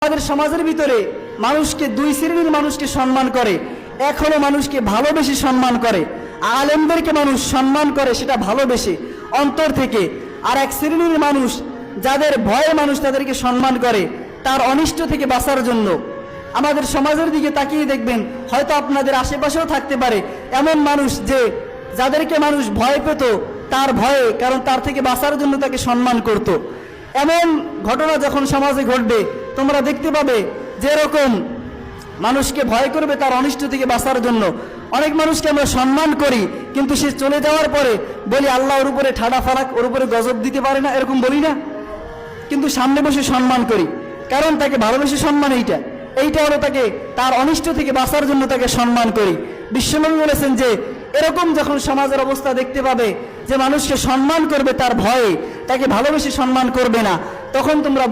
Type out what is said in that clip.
আমাদের সমাজের ভিতরে মানুষকে দুই শ্রেণীর মানুষকে সম্মান করে। এক হলো মানুষকে ভালোবেসে সম্মান করে, আলেমদেরকে মানুষ সম্মান করে সেটা ভালোবেসে অন্তর থেকে। আর এক শ্রেণীর মানুষ যাদের ভয়ে মানুষ তাদেরকে সম্মান করে তার অনিষ্ট থেকে বাঁচার জন্য। আমাদের সমাজের দিকে তাকিয়ে দেখবেন, হয়তো আপনাদের আশেপাশেও থাকতে পারে এমন মানুষ যে যাদেরকে মানুষ ভয় পেত তার ভয়ে, কারণ তার থেকে বাঁচার জন্য তাকে সম্মান করত। এমন ঘটনা যখন সমাজে ঘটবে তোমরা দেখতে পাবে যে এরকম মানুষকে ভয় করবে তার অনিষ্ট থেকে বাঁচার জন্য। অনেক মানুষকে আমরা সম্মান করি কিন্তু সে চলে যাওয়ার পরে বলি আল্লাহ ওর উপরে ঠাডা ফারাক, ওর উপরে গজব দিতে পারে না, এরকম বলি না? কিন্তু সামনে বসে সম্মান করি, কারণ তাকে ভালোবেসে সম্মান এইটা হলো তাকে তার অনিষ্ট থেকে বাঁচার জন্য তাকে সম্মান করি। বিশ্বনবী বলেছেন যে এরকম যখন সমাজের অবস্থা দেখতে পাবে যে মানুষকে সম্মান করবে তার ভয়ে, তাকে ভালোবেসে সম্মান করবে না, তখন তোমরা